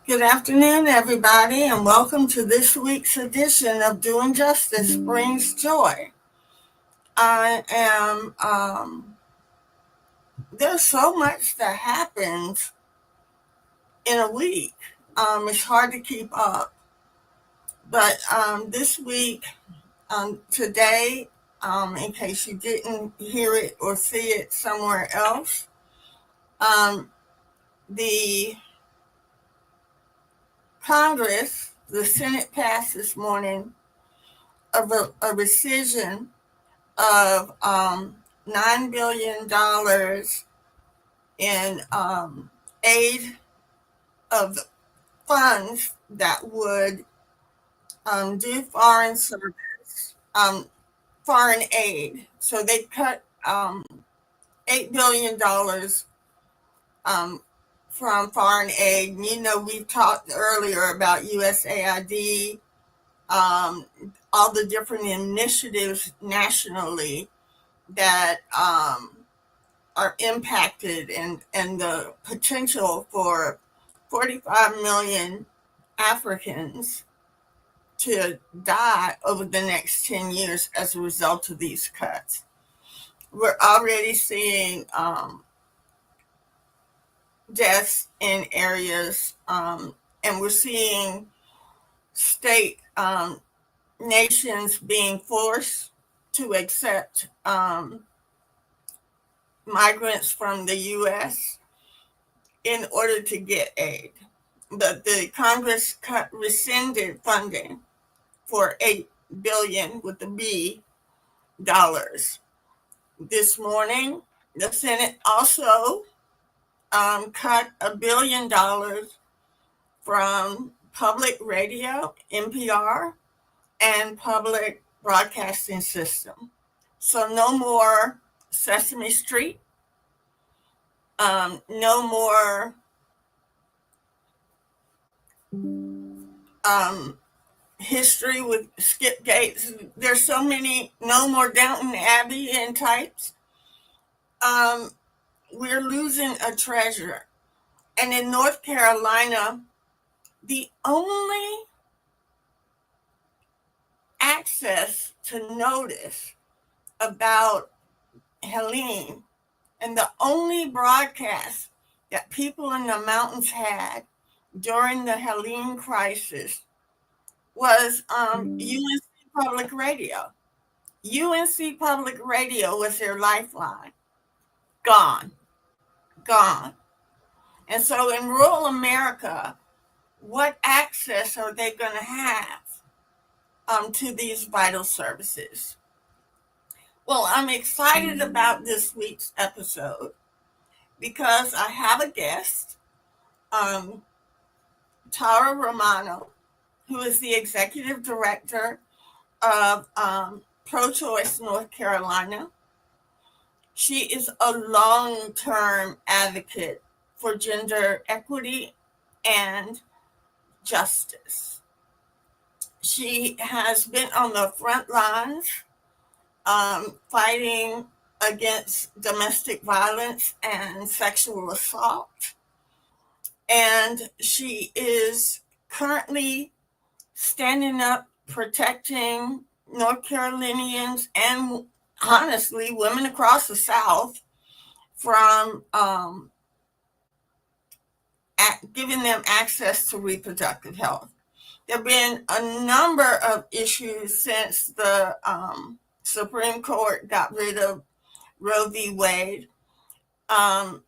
Good afternoon, everybody, and welcome to this week's edition of Doing Justice Brings Joy. I am, there's so much that happens in a week. It's hard to keep up. But this week, today, in case you didn't hear it or see it somewhere else, um, the Congress, the Senate passed this morning a rescission of $9 billion in aid of funds that would do foreign service, foreign aid. So they cut $8 billion from foreign aid. And, we talked earlier about USAID, all the different initiatives nationally that are impacted and the potential for 45 million Africans to die over the next 10 years as a result of these cuts. We're already seeing deaths in areas, and we're seeing state nations being forced to accept migrants from the U.S. in order to get aid. But the Congress rescinded funding for $8 billion with the B dollars. This morning, the Senate also cut $1 billion from public radio, NPR, and public broadcasting system. So no more Sesame Street, no more history with Skip Gates. There's so many, no more Downton Abbey and types. We're losing a treasure. And in North Carolina, the only access to notice about Helene and the only broadcast that people in the mountains had during the Helene crisis was UNC Public Radio. UNC Public Radio was their lifeline. Gone. And so in rural America, what access are they going to have to these vital services? Well, I'm excited about this week's episode because I have a guest, Tara Romano, who is the executive director of Pro-Choice North Carolina. She is a long-term advocate for gender equity and justice. She has been on the front lines fighting against domestic violence and sexual assault. And she is currently standing up, protecting North Carolinians and honestly women across the South from giving them access to reproductive health. There have been a number of issues since the Supreme Court got rid of Roe v. Wade that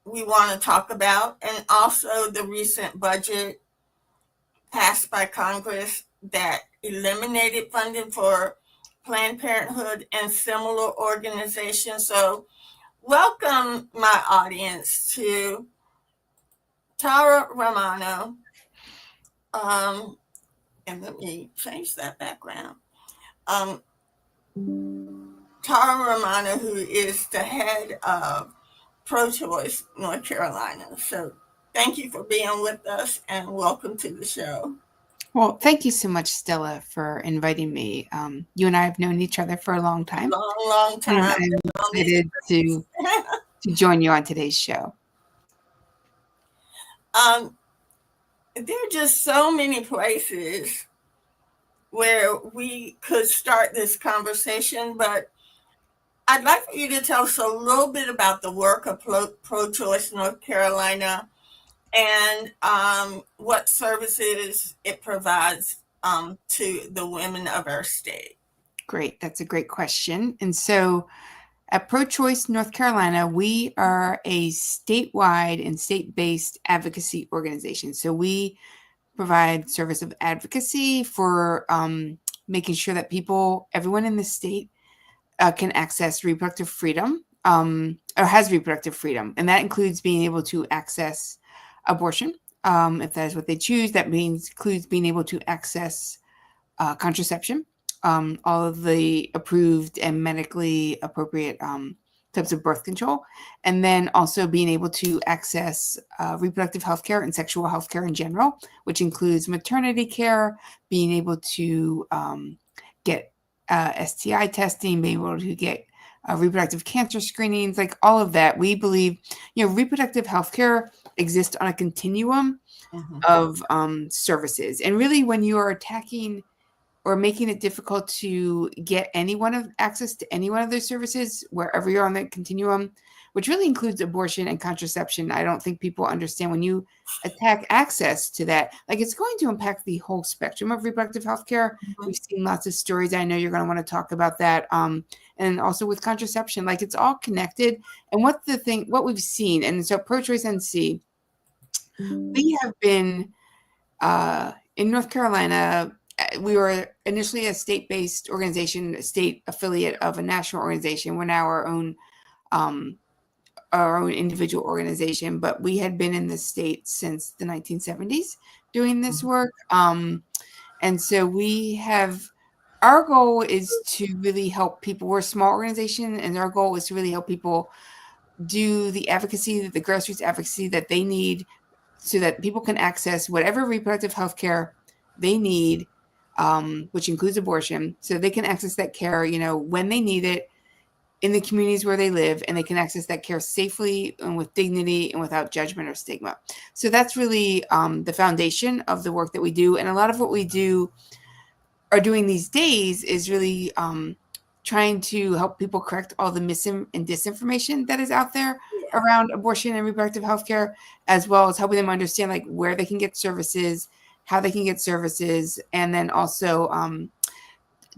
we want to talk about, and also the recent budget passed by Congress that eliminated funding for Planned Parenthood and similar organizations. So welcome, my audience, to Tara Romano. And let me change that background. Tara Romano, who is the head of Pro-Choice North Carolina. So thank you for being with us and welcome to the show. Well, thank you so much, Stella, for inviting me. You and I have known each other for a long time. Long time. And I'm excited to join you on today's show. Um, there are just so many places where we could start this conversation, but I'd like for you to tell us a little bit about the work of Pro Choice North Carolina and what services it provides to the women of our state. Great. That's a great question. And so at Pro Choice North Carolina, we are a statewide and state-based advocacy organization. So we provide service of advocacy for making sure that everyone in the state can access reproductive freedom or has reproductive freedom. And that includes being able to access abortion if that is what they choose. That includes being able to access contraception, all of the approved and medically appropriate types of birth control, and then also being able to access reproductive health care and sexual health care in general, which includes maternity care, being able to get STI testing, being able to get reproductive cancer screenings, like all of that. We believe, reproductive health care exists on a continuum of services. And really, when you are attacking or making it difficult to get access to any one of those services, wherever you're on the continuum, which really includes abortion and contraception, I don't think people understand when you attack access to that, like it's going to impact the whole spectrum of reproductive health care. Mm-hmm. We've seen lots of stories. I know you're going to want to talk about that. And also with contraception, like it's all connected. And what we've seen, and so Pro-Choice NC, we have been in North Carolina. We were initially a state-based organization, a state affiliate of a national organization. We're now our own individual organization, but we had been in the state since the 1970s doing this work. And so our goal is to really help people. We're a small organization, and our goal is to really help people do the grassroots advocacy that they need so that people can access whatever reproductive health care they need, which includes abortion, so they can access that care, when they need it in the communities where they live, and they can access that care safely and with dignity and without judgment or stigma. So that's really the foundation of the work that we do. And a lot of what we are doing these days is really trying to help people correct all the and disinformation that is out there around abortion and reproductive health care, as well as helping them understand like where they can get services, how they can get services, and then also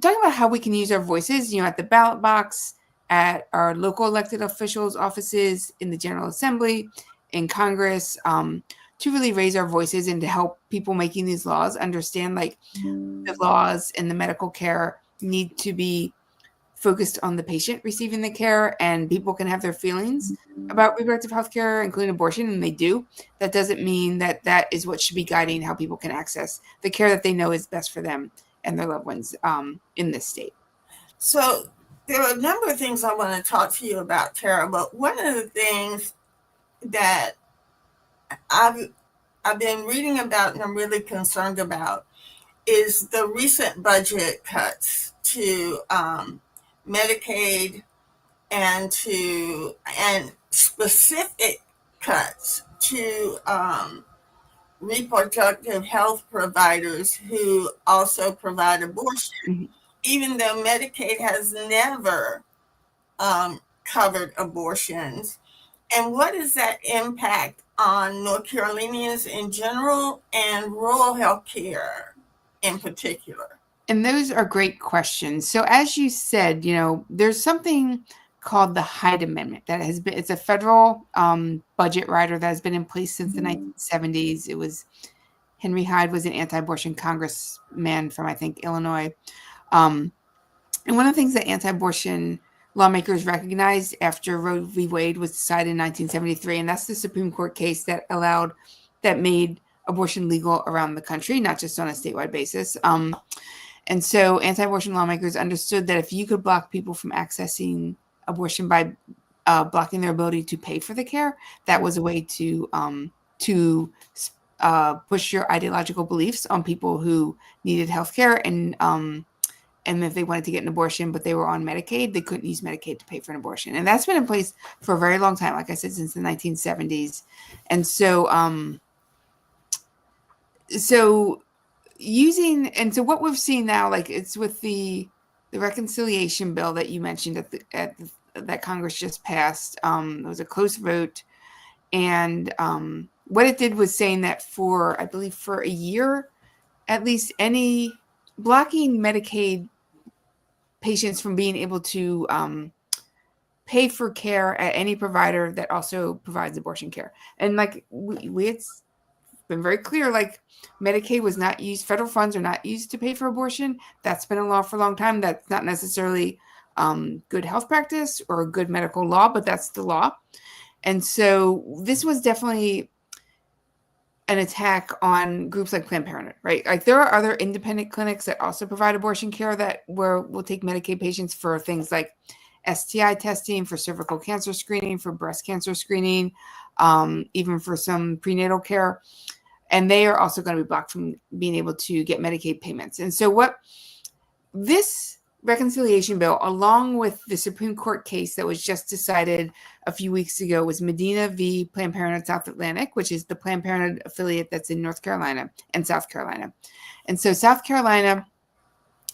talking about how we can use our voices, at the ballot box, at our local elected officials' offices, in the General Assembly, in Congress, to really raise our voices and to help people making these laws understand like the laws and the medical care need to be focused on the patient receiving the care, and people can have their feelings about reproductive health care, including abortion, and they do. That doesn't mean that is what should be guiding how people can access the care that they know is best for them and their loved ones in this state. So there are a number of things I want to talk to you about, Tara, but one of the things that I've been reading about and I'm really concerned about is the recent budget cuts to Medicaid and specific cuts to reproductive health providers who also provide abortion, even though Medicaid has never covered abortions. And what is that impact on North Carolinians in general and rural health care in particular? And those are great questions. So as you said, there's something called the Hyde Amendment that it's a federal budget rider that has been in place since the 1970s. It was Henry Hyde was an anti-abortion congressman from, I think, Illinois. And one of the things that anti-abortion lawmakers recognized after Roe v. Wade was decided in 1973, and that's the Supreme Court case that made abortion legal around the country, not just on a statewide basis. And so anti-abortion lawmakers understood that if you could block people from accessing abortion by blocking their ability to pay for the care, that was a way to push your ideological beliefs on people who needed health care. And if they wanted to get an abortion, but they were on Medicaid, they couldn't use Medicaid to pay for an abortion. And that's been in place for a very long time, like I said, since the 1970s. And so so so what we've seen now, like it's with the reconciliation bill that you mentioned that Congress just passed. It was a close vote, and what it did was saying that for, I believe, for a year at least, any blocking Medicaid patients from being able to pay for care at any provider that also provides abortion care. And like it's been very clear, like Medicaid was not used, federal funds are not used to pay for abortion. That's been a law for a long time. That's not necessarily good health practice or a good medical law, but that's the law. And so this was definitely an attack on groups like Planned Parenthood, right? Like there are other independent clinics that also provide abortion care that where we'll take Medicaid patients for things like STI testing, for cervical cancer screening, for breast cancer screening, even for some prenatal care. And they are also going to be blocked from being able to get Medicaid payments. And so what this reconciliation bill, along with the Supreme Court case that was just decided a few weeks ago, was Medina v. Planned Parenthood South Atlantic, which is the Planned Parenthood affiliate that's in North Carolina and South Carolina. And so South Carolina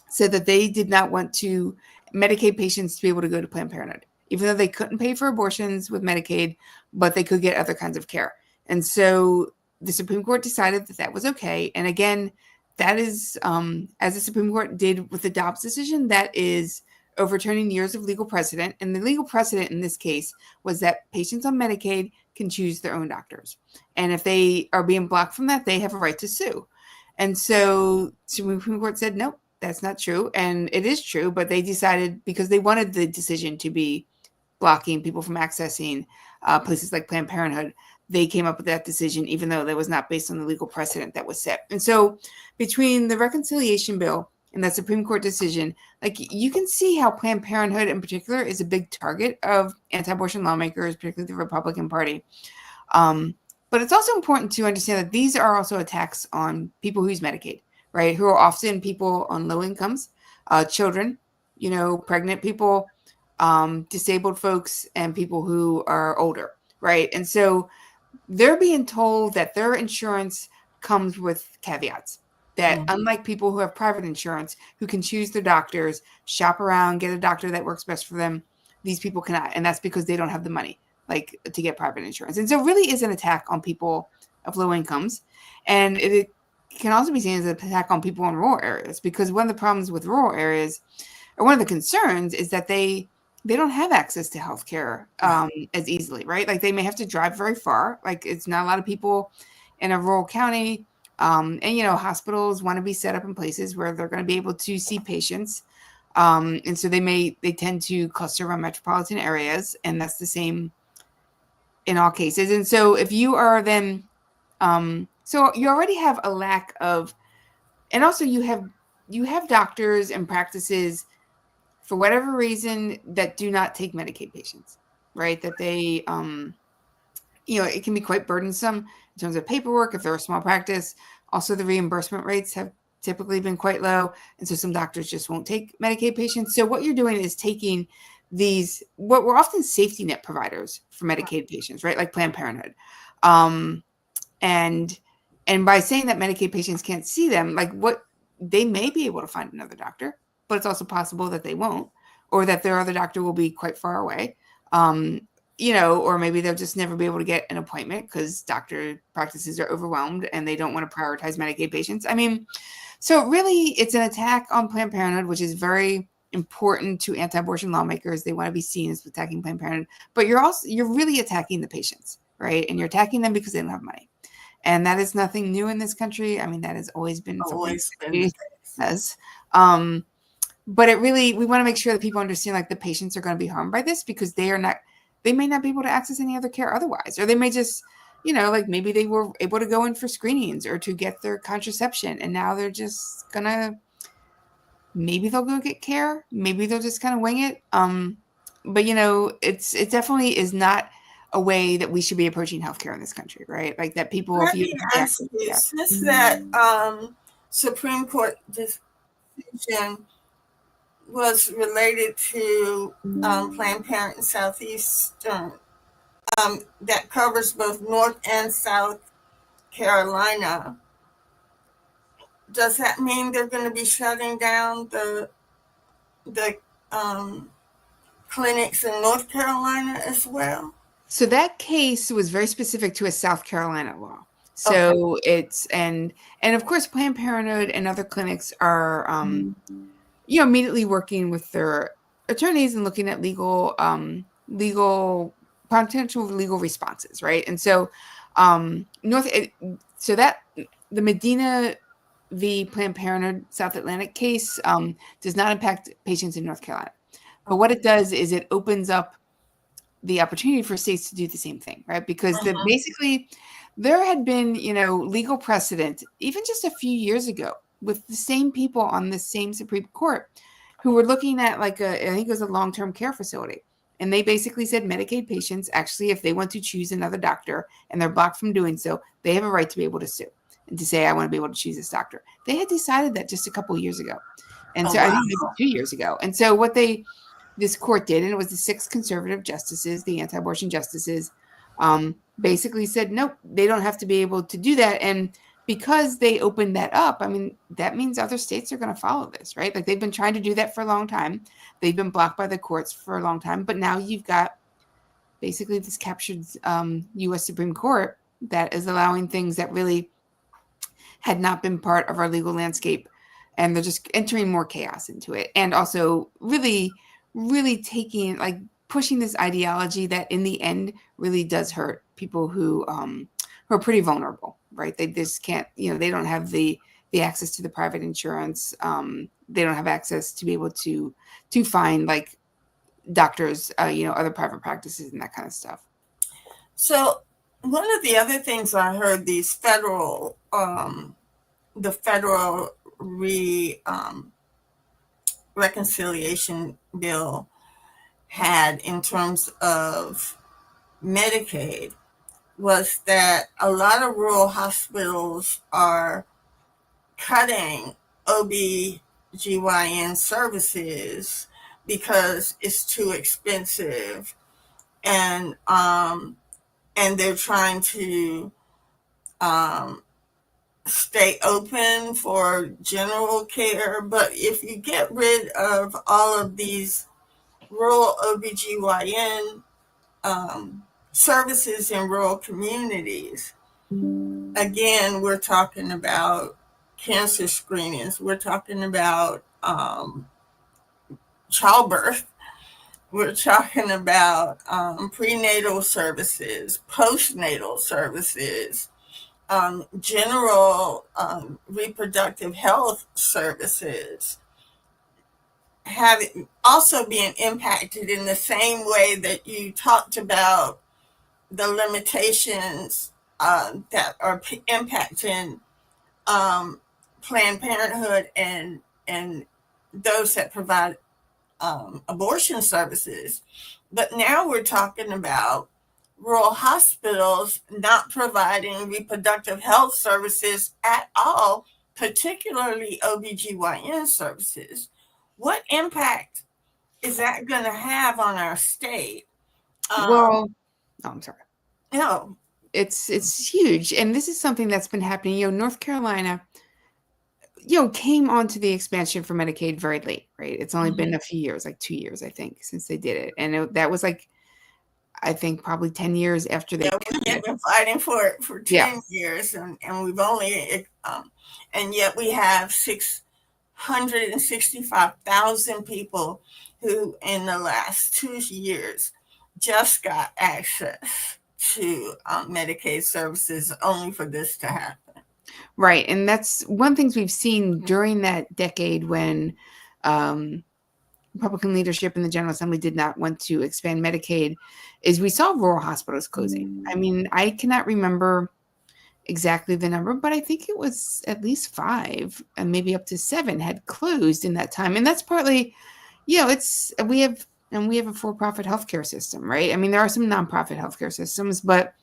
said that they did not want to Medicaid patients to be able to go to Planned Parenthood, even though they couldn't pay for abortions with Medicaid, but they could get other kinds of care. And so the Supreme Court decided that that was okay. And again, that is, as the Supreme Court did with the Dobbs decision, that is overturning years of legal precedent. And the legal precedent in this case was that patients on Medicaid can choose their own doctors. And if they are being blocked from that, they have a right to sue. And so the Supreme Court said, nope, that's not true. And it is true, but they decided, because they wanted the decision to be blocking people from accessing places like Planned Parenthood, they came up with that decision, even though that was not based on the legal precedent that was set. And so between the reconciliation bill and that Supreme Court decision, like you can see how Planned Parenthood in particular is a big target of anti-abortion lawmakers, particularly the Republican Party. But it's also important to understand that these are also attacks on people who use Medicaid, right? Who are often people on low incomes, children, pregnant people, disabled folks, and people who are older, right? And so they're being told that their insurance comes with caveats. That unlike people who have private insurance, who can choose their doctors, shop around, get a doctor that works best for them, these people cannot. And that's because they don't have the money, like, to get private insurance. And so it really is an attack on people of low incomes. And it can also be seen as an attack on people in rural areas, because one of the problems with rural areas, or one of the concerns, is that they don't have access to healthcare as easily, right? Like they may have to drive very far. Like it's not a lot of people in a rural county. And hospitals want to be set up in places where they're going to be able to see patients. And so they tend to cluster around metropolitan areas, and that's the same in all cases. And so if you are then, so you already have a lack of, and also you have doctors and practices, for whatever reason, that do not take Medicaid patients, right? That they, it can be quite burdensome in terms of paperwork if they're a small practice. Also, the reimbursement rates have typically been quite low. And so some doctors just won't take Medicaid patients. So what you're doing is taking these, what were often safety net providers for Medicaid patients, right? Like Planned Parenthood. And by saying that Medicaid patients can't see them, like what they may be able to find another doctor, but it's also possible that they won't, or that their other doctor will be quite far away. Or maybe they'll just never be able to get an appointment because doctor practices are overwhelmed and they don't want to prioritize Medicaid patients. I mean, so really it's an attack on Planned Parenthood, which is very important to anti-abortion lawmakers. They want to be seen as attacking Planned Parenthood, but you're really attacking the patients, right? And you're attacking them because they don't have money. And that is nothing new in this country. I mean, that has always been something it has. But we want to make sure that people understand, like, the patients are going to be harmed by this because they may not be able to access any other care otherwise. Or they may just, like maybe they were able to go in for screenings or to get their contraception. And now they're just maybe they'll go get care. Maybe they'll just kind of wing it. But it definitely is not a way that we should be approaching healthcare in this country, right? Like that people, Let me ask you, since that Supreme Court decision was related to Planned Parenthood Southeastern, that covers both North and South Carolina, does that mean they're going to be shutting down the clinics in North Carolina as well? So that case was very specific to a South Carolina law. Okay. So it's and of course Planned Parenthood and other clinics are immediately working with their attorneys and looking at legal potential legal responses, right? And so so that the Medina v. Planned Parenthood South Atlantic case does not impact patients in North Carolina. But what it does is it opens up the opportunity for states to do the same thing, right? Because basically there had been, legal precedent even just a few years ago with the same people on the same Supreme Court who were looking at I think it was a long-term care facility. And they basically said Medicaid patients, actually, if they want to choose another doctor and they're blocked from doing so, they have a right to be able to sue and to say, I want to be able to choose this doctor. They had decided that just a couple of years ago. And Oh, so I wow. think maybe 2 years ago. And so what this court did, and it was the 6 conservative justices, the anti-abortion justices, basically said, nope, they don't have to be able to do that. And because they opened that up, I mean, that means other states are going to follow this, right? Like they've been trying to do that for a long time. They've been blocked by the courts for a long time. But now you've got basically this captured U.S. Supreme Court that is allowing things that really had not been part of our legal landscape. And they're just entering more chaos into it. And also really taking, pushing this ideology that in the end really does hurt people who are pretty vulnerable, right? They just can't, they don't have the access to the private insurance. They don't have access to be able to find doctors, other private practices and that kind of stuff. So one of the other things I heard these the federal reconciliation bill had in terms of Medicaid was that a lot of rural hospitals are cutting OB/GYN services because it's too expensive, and they're trying to um, stay open for general care. But if you get rid of all of these rural OB/GYN services in rural communities, again, we're talking about cancer screenings, we're talking about childbirth, we're talking about prenatal services, postnatal services, general reproductive health services, have also being impacted in the same way that you talked about the limitations that are impacting Planned Parenthood and those that provide abortion services. But now we're talking about rural hospitals not providing reproductive health services at all, particularly OB/GYN services. What impact is that going to have on our state? Well, I'm sorry. No. It's huge. And this is something that's been happening. North Carolina, came onto the expansion for Medicaid very late, right? It's only been a few years, like 2 years, I think, since they did it. And that was I think probably 10 years after they We've been fighting for it for 10 years, and we've only, and yet we have 665,000 people who in the last 2 years just got access to Medicaid services only for this to happen. Right. And that's one thing we've seen during that decade when Republican leadership in the General Assembly did not want to expand Medicaid is we saw rural hospitals closing. I mean, I cannot remember exactly the number, but I think it was at least 5 and maybe up to 7 had closed in that time. And that's partly, we have a for-profit healthcare system, right? I mean, there are some nonprofit healthcare systems, but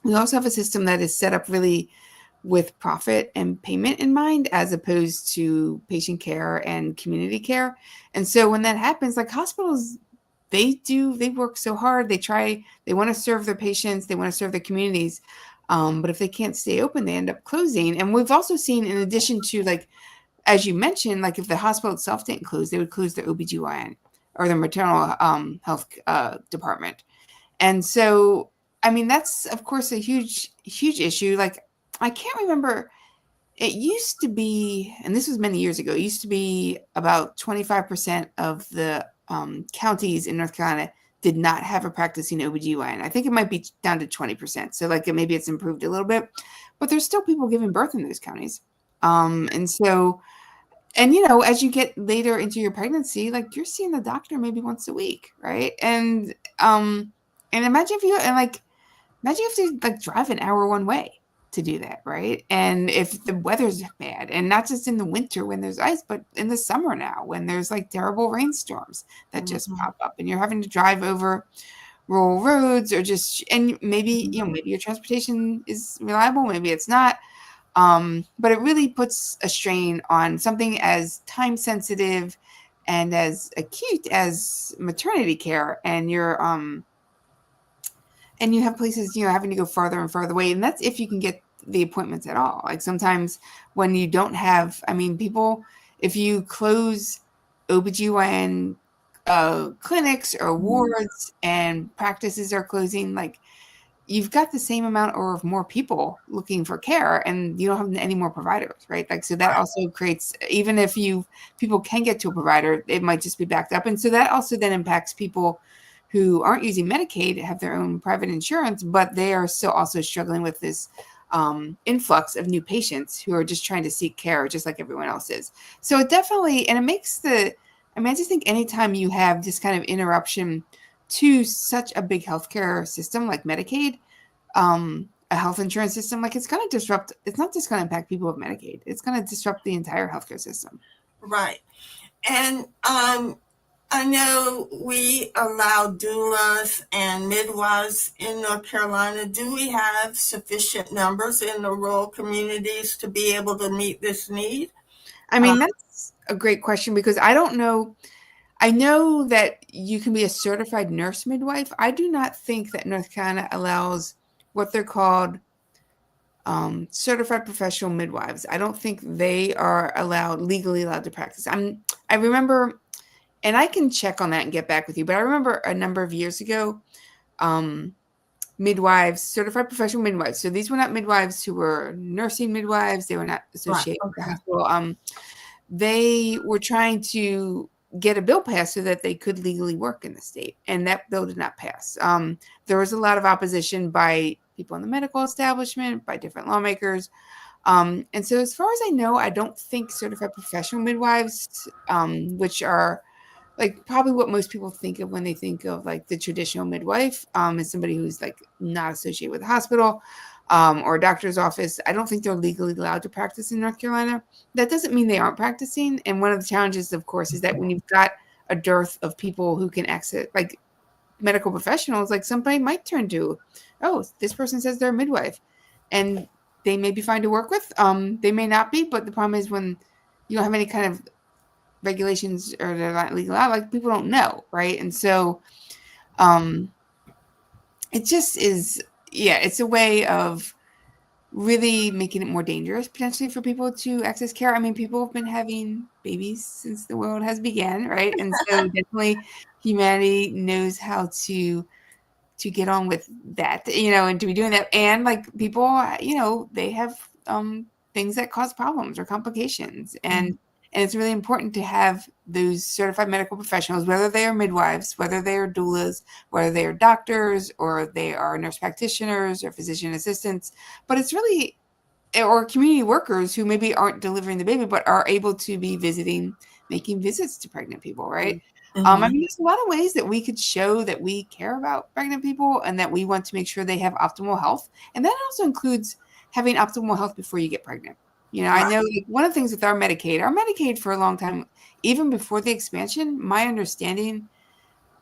we also have a system that is set up really with profit and payment in mind, as opposed to patient care and community care. And so when that happens, hospitals, they work so hard. They want to serve their patients. They want to serve their communities. But if they can't stay open, they end up closing. And we've also seen, in addition to, like, as you mentioned, like if the hospital itself didn't close, they would close their OBGYN or the maternal health department. And so, I mean, that's of course a huge, huge issue. Like, I can't remember. It used to be, and this was many years ago, it used to be about 25% of the counties in North Carolina did not have a practicing OBGYN. I think it might be down to 20%. So, like, maybe it's improved a little bit, but there's still people giving birth in those counties. And so, and as you get later into your pregnancy, like, you're seeing the doctor maybe once a week, right? And imagine if you and like imagine if you like drive an hour one way to do that, right? And if the weather's bad, and not just in the winter when there's ice, but in the summer now when there's like terrible rainstorms that just pop up, and you're having to drive over rural roads, or just, and maybe maybe your transportation is reliable, maybe it's not. But it really puts a strain on something as time sensitive and as acute as maternity care, and you have places having to go farther and farther away, and that's if you can get the appointments at all. Like, sometimes when you don't have, I mean, people, if you close OBGYN clinics or wards and practices are closing, like, you've got the same amount or more people looking for care, and you don't have any more providers, right? Like, so that also creates, even if people can get to a provider, it might just be backed up. And so that also then impacts people who aren't using Medicaid, have their own private insurance, but they are still also struggling with this influx of new patients who are just trying to seek care just like everyone else is. So it definitely, and it makes I just think anytime you have this kind of interruption to such a big healthcare system like Medicaid, a health insurance system, like, it's going to disrupt, it's not just going to impact people with Medicaid, it's going to disrupt the entire healthcare system. Right. And I know we allow doulas and midwives in North Carolina. Do we have sufficient numbers in the rural communities to be able to meet this need? I mean, that's a great question, because I don't know. I know that you can be a certified nurse midwife. I do not think that North Carolina allows what they're called certified professional midwives. I don't think they are legally allowed to practice. I remember, and I can check on that and get back with you, but I remember a number of years ago, midwives, certified professional midwives. So these were not midwives who were nursing midwives. They were not associated with the hospital. They were trying to get a bill passed so that they could legally work in the state, and that bill did not pass. There was a lot of opposition by people in the medical establishment, by different lawmakers. And so, as far as I know, I don't think certified professional midwives, which are like probably what most people think of when they think of like the traditional midwife, is somebody who's like not associated with the hospital or a doctor's office. I don't think they're legally allowed to practice in North Carolina. That doesn't mean they aren't practicing. And one of the challenges, of course, is that when you've got a dearth of people who can access, like, medical professionals, like, somebody might turn to, oh, this person says they're a midwife, and they may be fine to work with. They may not be, but the problem is when you don't have any kind of regulations or they're not legal out, like, people don't know, right? And so it just is, it's a way of really making it more dangerous potentially for people to access care. I mean, people have been having babies since the world has began, right? And so definitely humanity knows how to get on with that, and to be doing that. And like, people, they have things that cause problems or complications. And it's really important to have those certified medical professionals, whether they are midwives, whether they are doulas, whether they are doctors, or they are nurse practitioners or physician assistants. But it's really, or community workers who maybe aren't delivering the baby, but are able to be making visits to pregnant people, right? I mean, there's a lot of ways that we could show that we care about pregnant people and that we want to make sure they have optimal health. And that also includes having optimal health before you get pregnant. I know, like, one of the things with our Medicaid for a long time, even before the expansion, my understanding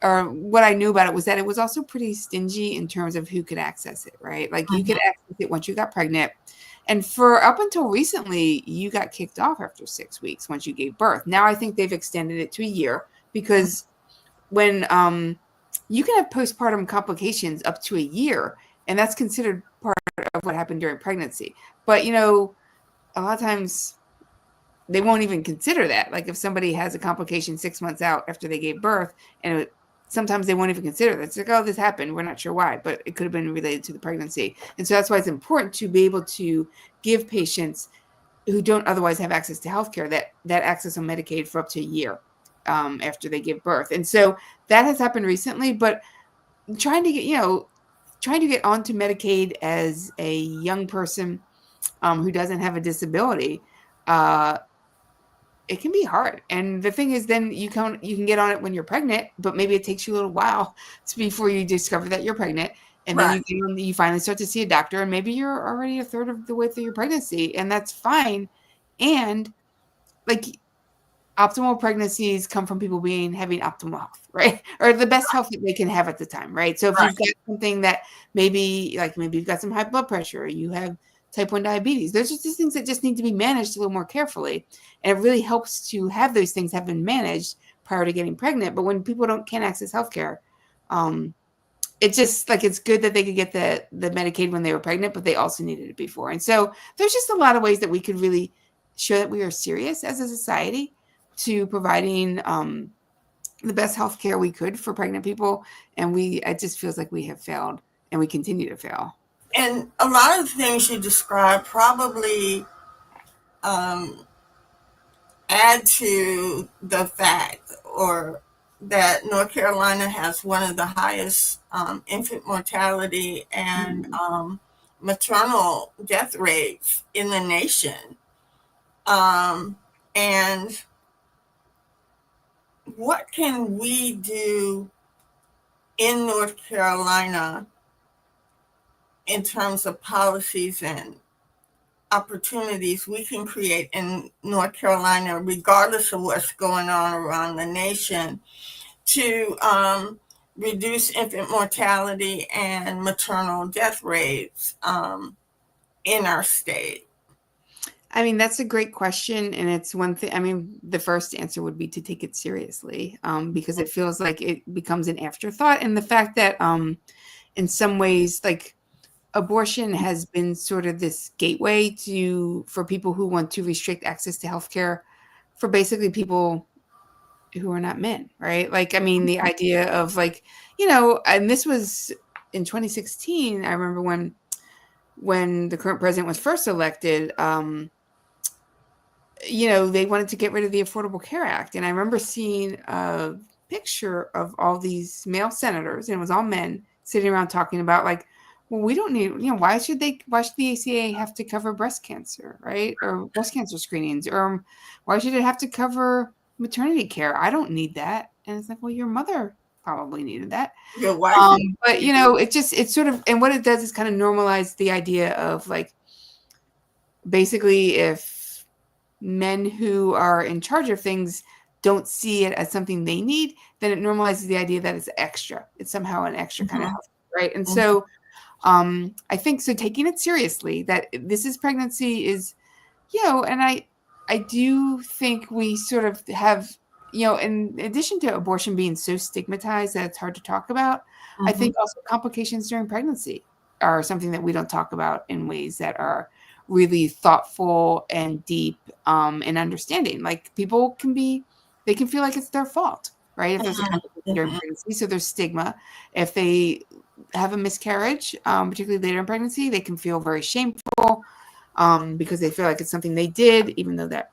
or what I knew about it was that it was also pretty stingy in terms of who could access it, right? Like, you could access it once you got pregnant. And for up until recently, you got kicked off after 6 weeks once you gave birth. Now I think they've extended it to a year, because when you can have postpartum complications up to a year, and that's considered part of what happened during pregnancy. But you know, a lot of times they won't even consider that. Like if somebody has a complication 6 months out after they gave birth, and sometimes they won't even consider that. It's like, oh, this happened. We're not sure why, but it could have been related to the pregnancy. And so that's why it's important to be able to give patients who don't otherwise have access to healthcare that access on Medicaid for up to a year after they give birth. And so that has happened recently, but trying to get onto Medicaid as a young person who doesn't have a disability, it can be hard. And the thing is, then you can get on it when you're pregnant, but maybe it takes you a little while before you discover that you're pregnant. And then Right. you finally start to see a doctor, and maybe you're already a third of the way through your pregnancy, and that's fine. And like optimal pregnancies come from people having optimal health, right? Or the best health that they can have at the time, right? So if Right. you've got something that maybe you've got some high blood pressure, or you have type 1 diabetes, there's just these things that just need to be managed a little more carefully. And it really helps to have those things have been managed prior to getting pregnant. But when people can't access healthcare, it's just like it's good that they could get the Medicaid when they were pregnant, but they also needed it before. And so there's just a lot of ways that we could really show that we are serious as a society to providing the best healthcare we could for pregnant people. And it just feels like we have failed, and we continue to fail. And a lot of the things you described probably um, add to the fact or that North Carolina has one of the highest infant mortality and Mhm. maternal death rates in the nation. Um, and what can we do in North Carolina in terms of policies and opportunities we can create in North Carolina, regardless of what's going on around the nation, to reduce infant mortality and maternal death rates in our state? I mean, that's a great question. And it's one thing, I mean, the first answer would be to take it seriously, because it feels like it becomes an afterthought. And the fact that, in some ways, like abortion has been sort of this gateway for people who want to restrict access to healthcare for basically people who are not men, right? Like, I mean, the idea of like, and this was in 2016. I remember when the current president was first elected, they wanted to get rid of the Affordable Care Act. And I remember seeing a picture of all these male senators, and it was all men sitting around talking about like, well, we don't need, why should the ACA have to cover breast cancer, right? Or breast cancer screenings, or why should it have to cover maternity care? I don't need that. And it's like, well, your mother probably needed that. Your wife is But it's sort of, and what it does is kind of normalize the idea of like, basically if men who are in charge of things don't see it as something they need, then it normalizes the idea that it's extra. It's somehow an extra kind of mhm, health, right? And mhm, so I think so taking it seriously that this is pregnancy is, and I do think we sort of have, in addition to abortion being so stigmatized that it's hard to talk about, I mhm, think also complications during pregnancy are something that we don't talk about in ways that are really thoughtful and deep, and understanding. Like they can feel like it's their fault, right? If there's a mhm, complication during mhm. pregnancy, so there's stigma. If they have a miscarriage, particularly later in pregnancy, they can feel very shameful, because they feel like it's something they did, even though that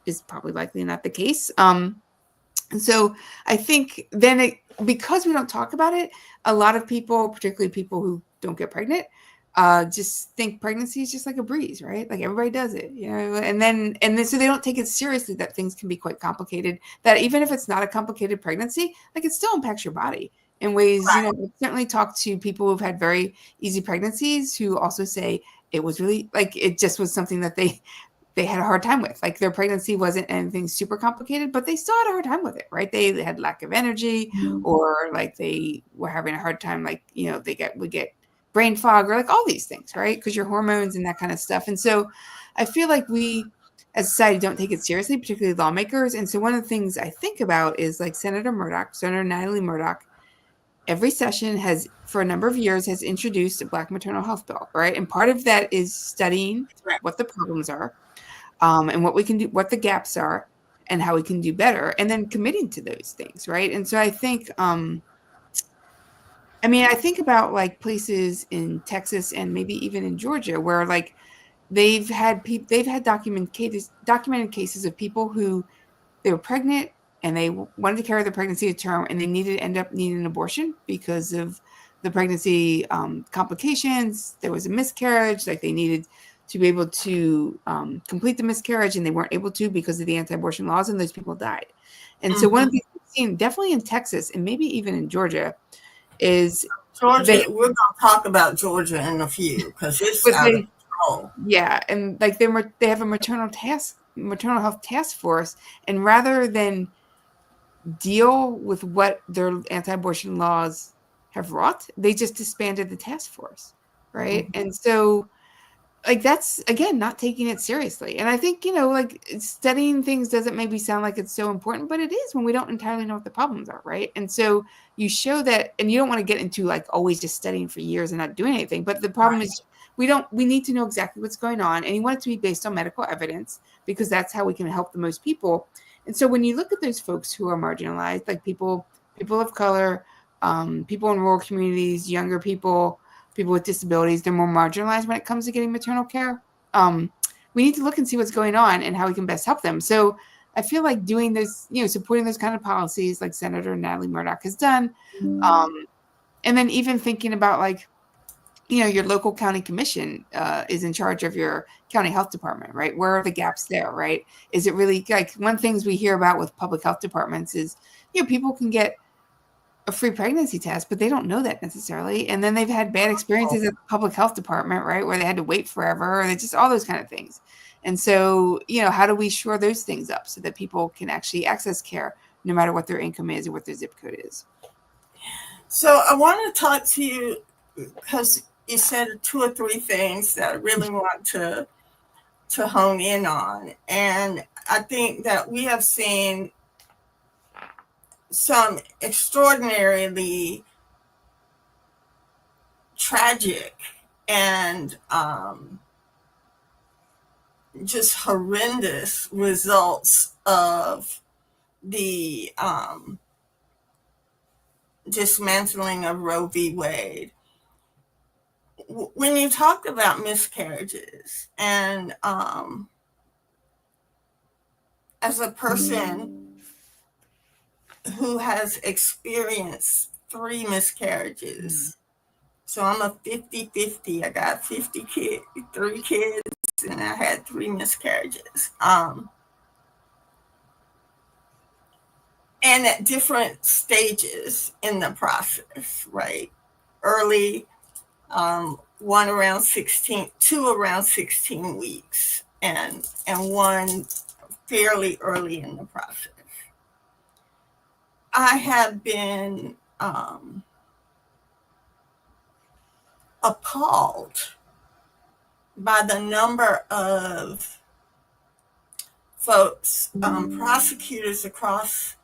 is probably likely not the case. And so I think because we don't talk about it, a lot of people, particularly people who don't get pregnant, just think pregnancy is just like a breeze, right? Like everybody does it, and then so they don't take it seriously that things can be quite complicated. That even if it's not a complicated pregnancy, like it still impacts your body in ways. I've certainly talked to people who've had very easy pregnancies who also say it was really like it just was something that they had a hard time with. Like their pregnancy wasn't anything super complicated, but they still had a hard time with it, right? They had lack of energy, or like they were having a hard time, like, would get brain fog, or like all these things, right? Because your hormones and that kind of stuff. And so I feel like we as a society don't take it seriously, particularly lawmakers. And so one of the things I think about is like Senator Natalie Murdoch. every session has, for a number of years, has introduced a Black maternal health bill, right? And part of that is studying Right. what the problems are, and what we can do, what the gaps are, and how we can do better, and then committing to those things, right? And so I think, I mean, I think about like places in Texas and maybe even in Georgia where like they've had documented cases of people who they were pregnant and they wanted to carry the pregnancy to term and they end up needing an abortion because of the pregnancy complications. There was a miscarriage, like they needed to be able to complete the miscarriage and they weren't able to because of the anti-abortion laws, and those people died. And so one of the things we've seen, definitely in Texas and maybe even in Georgia, is Georgia, they, we're going to talk about Georgia in a few because it's but out of they, control. yeah, and like they have a maternal health task force, and rather than deal with what their anti-abortion laws have wrought, they just disbanded the task force, right? And so like that's again not taking it seriously. And I think, like studying things doesn't maybe sound like it's so important, but it is when we don't entirely know what the problems are, right? And so you show that, and you don't want to get into like always just studying for years and not doing anything, but the problem Right. is we need to know exactly what's going on, and you want it to be based on medical evidence because that's how we can help the most people. And so when you look at those folks who are marginalized, like people of color, people in rural communities, younger people with disabilities, they're more marginalized when it comes to getting maternal care. We need to look and see what's going on and how we can best help them. So I feel like doing this, supporting those kind of policies like Senator Natalie Murdoch has done. And then even thinking about like, your local county commission is in charge of your county health department, right? Where are the gaps there, right? Is it really like one things we hear about with public health departments is, people can get a free pregnancy test, but they don't know that necessarily. And then they've had bad experiences at the public health department, right? Where they had to wait forever, and it's just all those kind of things. And so, how do we shore those things up so that people can actually access care no matter what their income is or what their zip code is? So I want to talk to you because you said two or three things that I really want to hone in on. And I think that we have seen some extraordinarily tragic and just horrendous results of the dismantling of Roe v. Wade. When you talk about miscarriages, and as a person who has experienced three miscarriages, so I'm a 50-50. I got 3 kids, and I had three miscarriages. And at different stages in the process, right? Early, one around 16, two around 16 weeks, and one fairly early in the process. I have been appalled by the number of folks, prosecutors across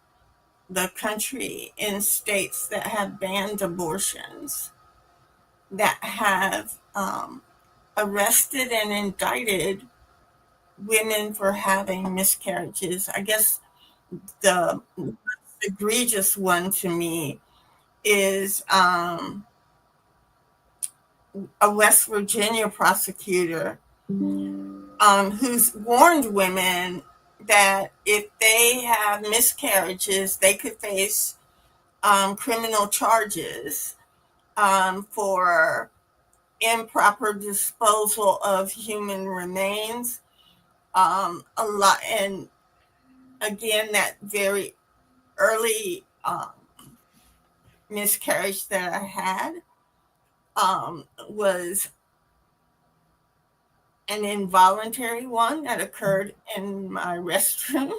the country in states that have banned abortions, that have arrested and indicted women for having miscarriages. I guess the most egregious one to me is a West Virginia prosecutor who's warned women that if they have miscarriages, they could face criminal charges for improper disposal of human remains. A lot, and again, that very early miscarriage that I had was an involuntary one that occurred in my restroom,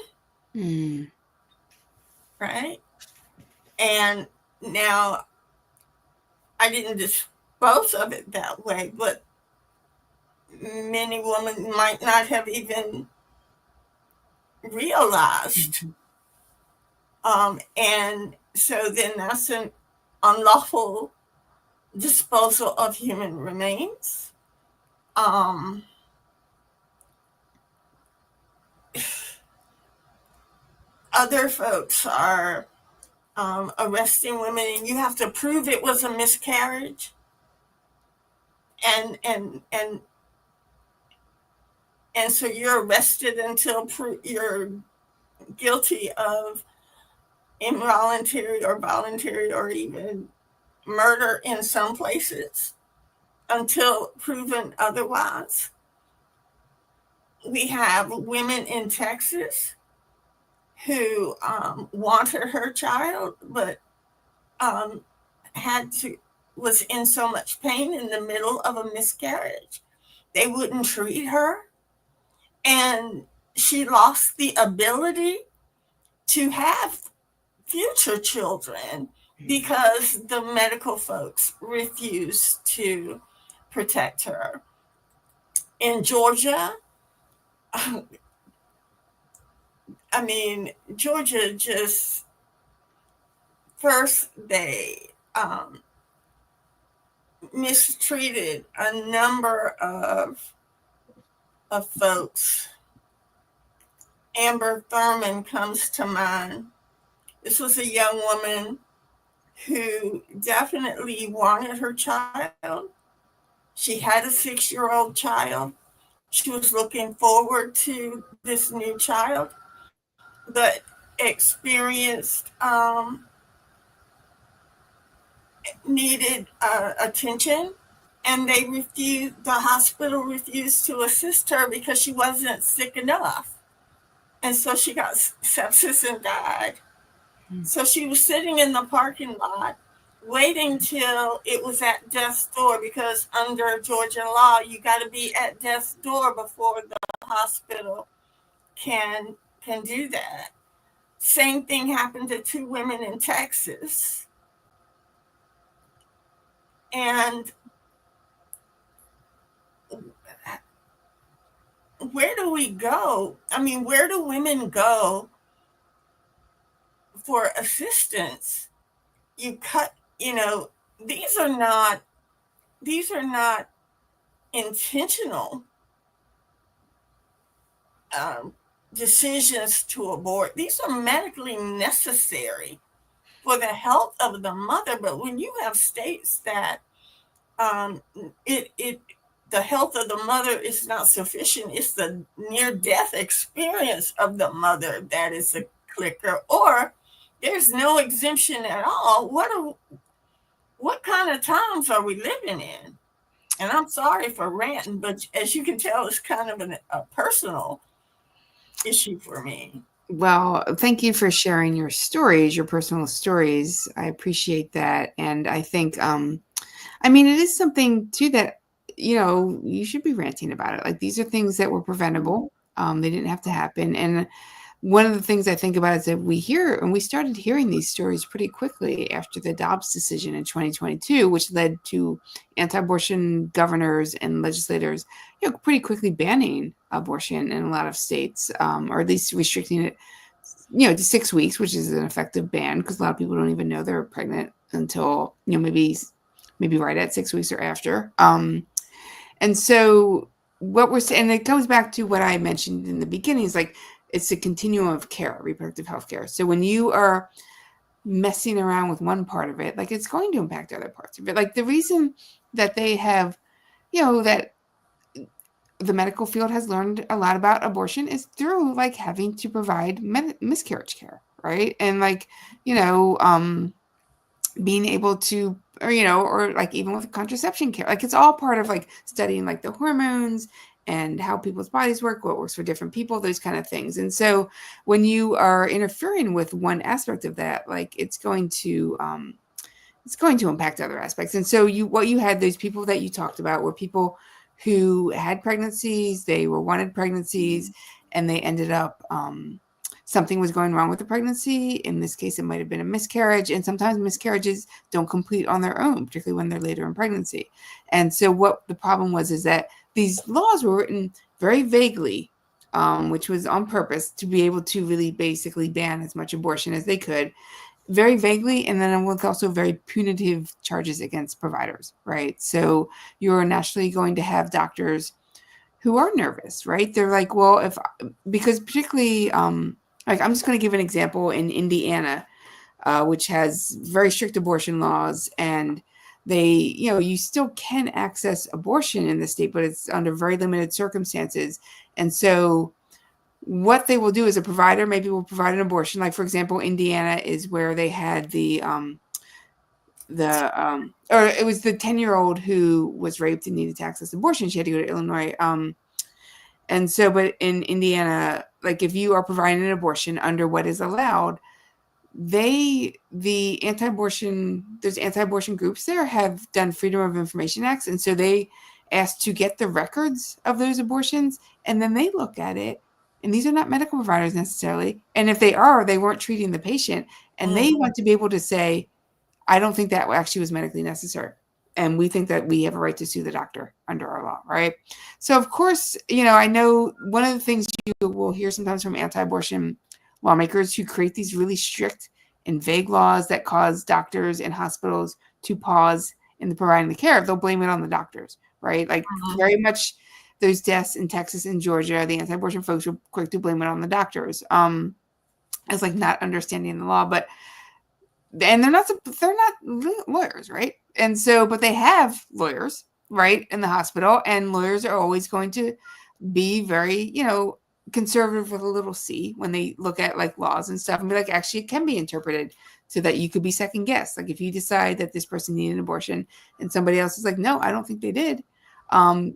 right? And now I didn't dispose of it that way, but many women might not have even realized. And so then that's unlawful disposal of human remains. Um, Other folks are arresting women, and you have to prove it was a miscarriage, and and and and so you're arrested until you're guilty of involuntary or voluntary or even murder in some places until proven otherwise. We have women in Texas who wanted her child, but um, had to was in so much pain in the middle of a miscarriage. They wouldn't treat her, and she lost the ability to have future children because the medical folks refused to protect her. In Georgia, I mean, Georgia just first they mistreated a number of folks. Amber Thurman comes to mind. This was a young woman who definitely wanted her child. She had a 6-year-old child. She was looking forward to this new child, but experienced needed attention, and the hospital refused to assist her because she wasn't sick enough, and so she got sepsis and died. So she was sitting in the parking lot waiting till it was at death's door, because under Georgia law you got to be at death's door before the hospital can do that. Same thing happened to 2 women in Texas. And where do we go? I mean, where do women go for assistance? You know, these are not intentional decisions to abort. These are medically necessary for the health of the mother. But when you have states that the health of the mother is not sufficient, it's the near death experience of the mother that is a clicker, or there's no exemption at all. What kind of times are we living in? And I'm sorry for ranting, but as you can tell, it's kind of a personal issue for me. Well, thank you for sharing your stories, your personal stories. I appreciate that. And I think, I mean, it is something too that, you should be ranting about it. Like, these are things that were preventable. They didn't have to happen. And one of the things I think about is that we started hearing these stories pretty quickly after the Dobbs decision in 2022, which led to anti-abortion governors and legislators, pretty quickly banning abortion in a lot of states, or at least restricting it, to 6 weeks, which is an effective ban, because a lot of people don't even know they're pregnant until, maybe right at 6 weeks or after. And so what we're saying, and it comes back to what I mentioned in the beginning, is like, it's a continuum of care, reproductive health care. So when you are messing around with one part of it, like, it's going to impact other parts of it. Like, the reason that they have, that the medical field has learned a lot about abortion is through, like, having to provide miscarriage care, right? And, like, being able to, or like even with contraception care, like, it's all part of, like, studying, like, the hormones and how people's bodies work, what works for different people, those kind of things. And so when you are interfering with one aspect of that, like, it's going to impact other aspects. And so what you had, those people that you talked about, were people who had pregnancies, they were wanted pregnancies, and they ended up, something was going wrong with the pregnancy. In this case, it might have been a miscarriage. And sometimes miscarriages don't complete on their own, particularly when they're later in pregnancy. And so what the problem was is that these laws were written very vaguely, which was on purpose to be able to really basically ban as much abortion as they could. very vaguely, and then with also very punitive charges against providers, right? So you're naturally going to have doctors who are nervous, right? They're like, well, if because particularly, like I'm just going to give an example in Indiana, which has very strict abortion laws, and they, you still can access abortion in the state, but it's under very limited circumstances, and so what they will do is a provider maybe will provide an abortion. Like for example, Indiana is where they had or it was the 10-year-old who was raped and needed to access abortion. She had to go to Illinois. And so, but in Indiana, like if you are providing an abortion under what is allowed, the anti-abortion there's anti-abortion groups there have done Freedom of Information Acts, and so they asked to get the records of those abortions, and then they look at it, and these are not medical providers necessarily, and if they are, they weren't treating the patient, and they Mhm. want to be able to say, I don't think that actually was medically necessary. And we think that we have a right to sue the doctor under our law, right? So, of course, I know one of the things you will hear sometimes from anti abortion lawmakers who create these really strict and vague laws that cause doctors and hospitals to pause in the providing the care, they'll blame it on the doctors, right? Like, Mhm. very much those deaths in Texas and Georgia, the anti abortion folks were quick to blame it on the doctors as like not understanding the law. But and they're not lawyers, right? And so but they have lawyers, right, in the hospital, and lawyers are always going to be very conservative with a little c when they look at like laws and stuff and be like, actually it can be interpreted so that you could be second guessed. Like if you decide that this person needed an abortion and somebody else is like, no, I don't think they did,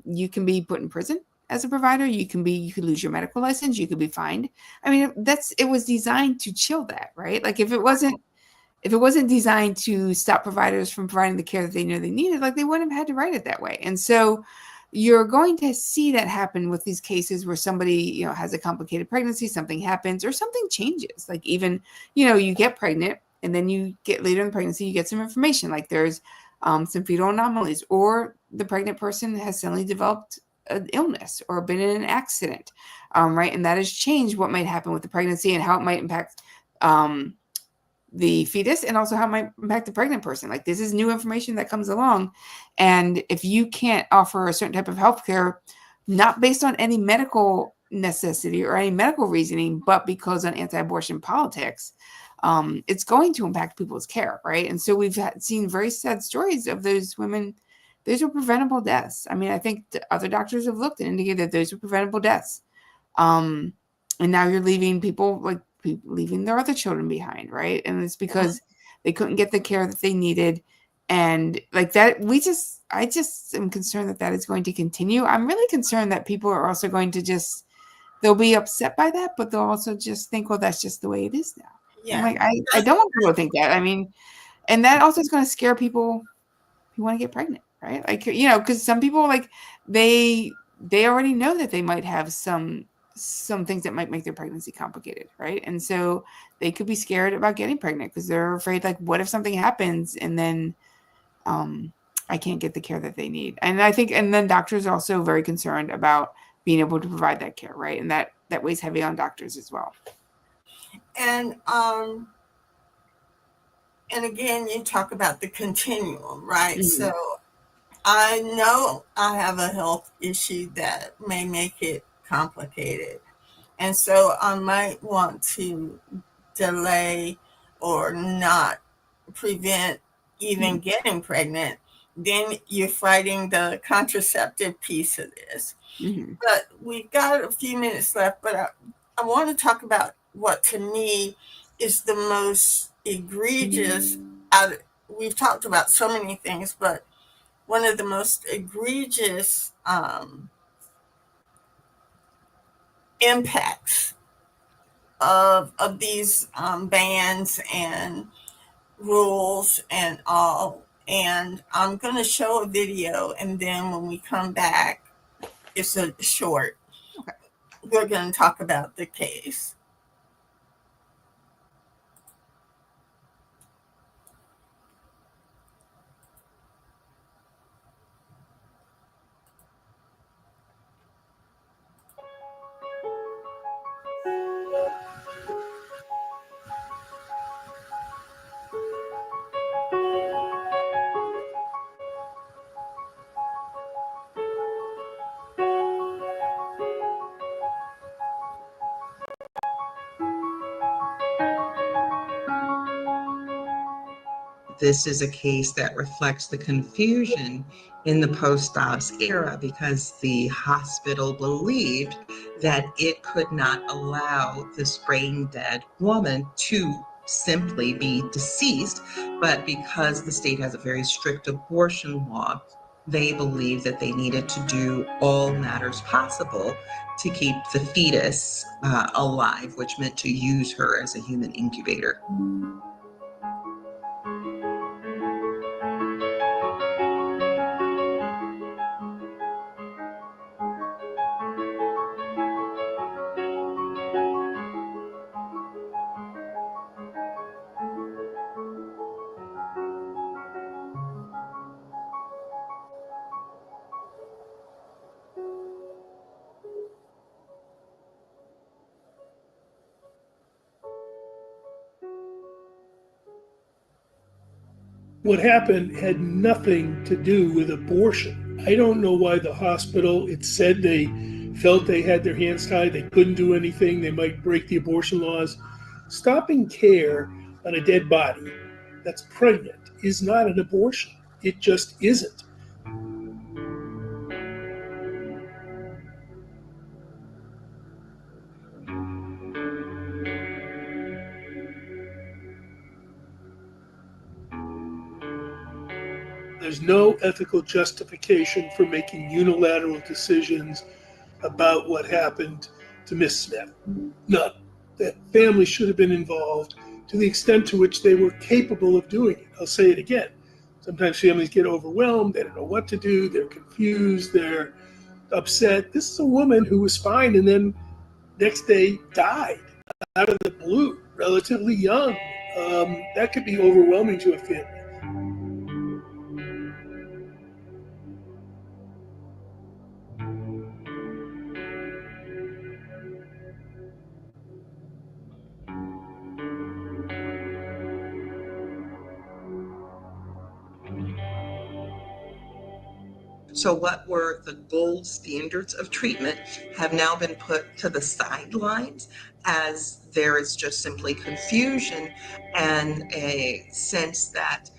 you can be put in prison as a provider. You could lose your medical license, you could be fined. I mean, it was designed to chill that, right? Like if it wasn't designed to stop providers from providing the care that they knew they needed, like they wouldn't have had to write it that way. And so you're going to see that happen with these cases where somebody, has a complicated pregnancy, something happens, or something changes. Like even, you get pregnant and then you get later in the pregnancy, you get some information like there's some fetal anomalies, or the pregnant person has suddenly developed an illness or been in an accident, right? And that has changed what might happen with the pregnancy and how it might impact the fetus, and also how it might impact the pregnant person. Like this is new information that comes along. And if you can't offer a certain type of healthcare, not based on any medical necessity or any medical reasoning, but because on anti-abortion politics, it's going to impact people's care, right? And so we've seen very sad stories of those women. Those were preventable deaths. I mean, I think the other doctors have looked and indicated that those were preventable deaths. Um, and now you're leaving people like leaving their other children behind, right? And it's because they couldn't get the care that they needed, and like that, I just am concerned that that is going to continue. I'm really concerned that people are also going to they'll be upset by that, but they'll also just think, well, that's just the way it is now. And Yeah. like I don't want people to think that. I mean, and that also is going to scare people who want to get pregnant, right? Like because some people like they already know that they might have some things that might make their pregnancy complicated, right? And so they could be scared about getting pregnant because they're afraid, like, what if something happens and then um, I can't get the care that they need? And I think, and then doctors are also very concerned about being able to provide that care, right? And that weighs heavy on doctors as well. And again, you talk about the continuum, right? Mhm. So I know I have a health issue that may make it complicated. And so I might want to delay or not prevent even Mhm. getting pregnant. Then you're fighting the contraceptive piece of this. Mhm. But we've got a few minutes left, but I want to talk about what to me is the most egregious out of, we've talked about so many things, but one of the most egregious impacts of these bans and rules and all. And I'm going to show a video, and then when we come back, it's a short. Okay. We're going to talk about the case. this is a case that reflects the confusion in the post-ops era because the hospital believed that it could not allow this brain dead woman to simply be deceased, but because the state has a very strict abortion law, they believed that they needed to do all matters possible to keep the fetus alive, which meant to use her as a human incubator. What happened had nothing to do with abortion. I don't know why the hospital, it said they felt they had their hands tied, they couldn't do anything, they might break the abortion laws. Stopping care on a dead body that's pregnant is not an abortion. It just isn't. There's no ethical justification for making unilateral decisions about what happened to Miss Smith. None. The family should have been involved to the extent to which they were capable of doing it. I'll say it again. Sometimes families get overwhelmed, they don't know what to do, they're confused, they're upset. This is a woman who was fine and then next day died out of the blue, relatively young. That could be overwhelming to a family. So, what were the gold standards of treatment have now been put to the sidelines as there is just simply confusion and a sense that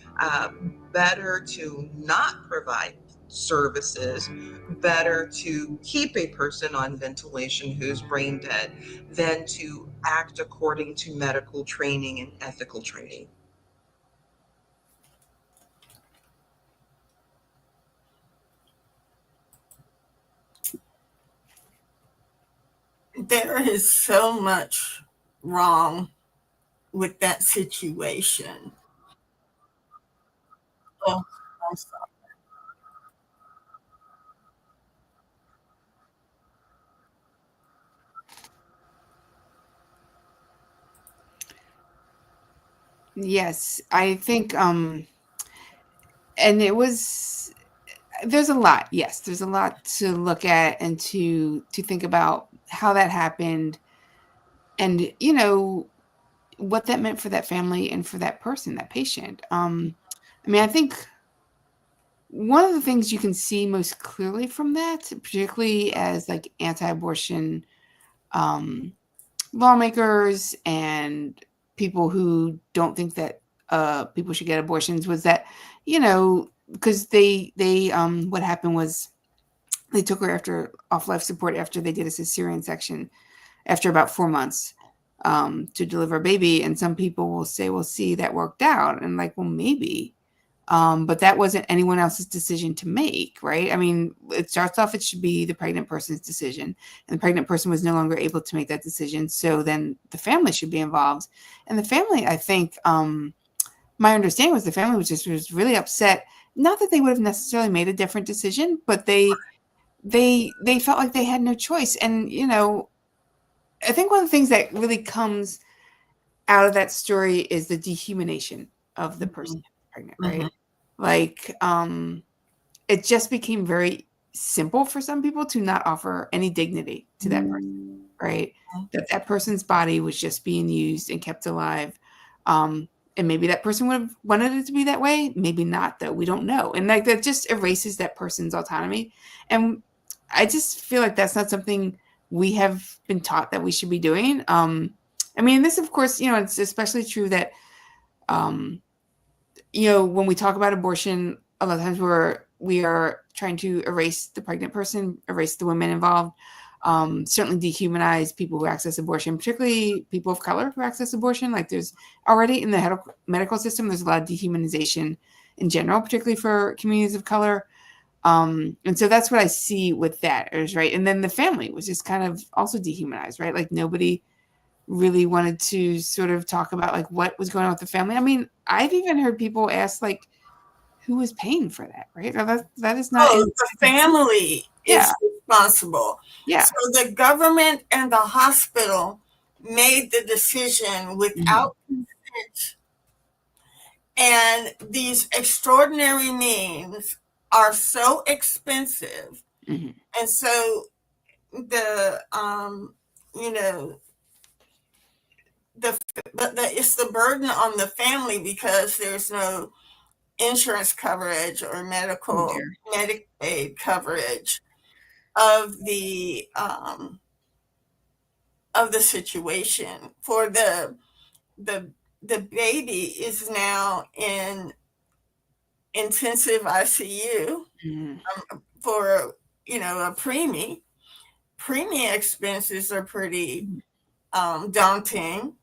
better to not provide services, better to keep a person on ventilation who's brain dead than to act according to medical training and ethical training. There is so much wrong with that situation. Oh, I'm sorry. Yes, I think, and it was there's a lot. Yes, there's a lot to look at and to think about how that happened and, what that meant for that family and for that person, that patient. I mean, I think one of the things you can see most clearly from that, particularly as like anti-abortion um, lawmakers and people who don't think that people should get abortions, was that because they what happened was they took her after off life support after they did a cesarean section after about 4 months to deliver a baby, and some people will say, "Well, see, that worked out," and like, well, maybe. But that wasn't anyone else's decision to make, right? I mean, it starts off, it should be the pregnant person's decision, and the pregnant person was no longer able to make that decision. So then the family should be involved. And the family, I think, my understanding was the family was really upset. Not that they would have necessarily made a different decision, but they felt like they had no choice. And, I think one of the things that really comes out of that story is the dehumanization of the person pregnant, right? Mhm. Like, it just became very simple for some people to not offer any dignity to that person, right? That person's body was just being used and kept alive. And maybe that person would have wanted it to be that way. Maybe not, though. We don't know. And like that just erases that person's autonomy. And I just feel like that's not something we have been taught that we should be doing. I mean, this, of course, it's especially true that when we talk about abortion, a lot of times we are trying to erase the pregnant person, erase the women involved, certainly dehumanize people who access abortion, particularly people of color who access abortion. Like there's already in the medical system, there's a lot of dehumanization in general, particularly for communities of color. And so that's what I see with that, is right. And then the family was just kind of also dehumanized, right? Like nobody really wanted to sort of talk about like what was going on with the family. I mean, I've even heard people ask like, who was paying for that, right? Or that is not. Oh, the family is responsible. Yeah. So the government and the hospital made the decision without consent. And these extraordinary means are so expensive. Mhm. And so the it's the burden on the family because there's no insurance coverage or Medicaid coverage of the situation. For the baby is now in intensive ICU for a preemie. Preemie expenses are pretty daunting.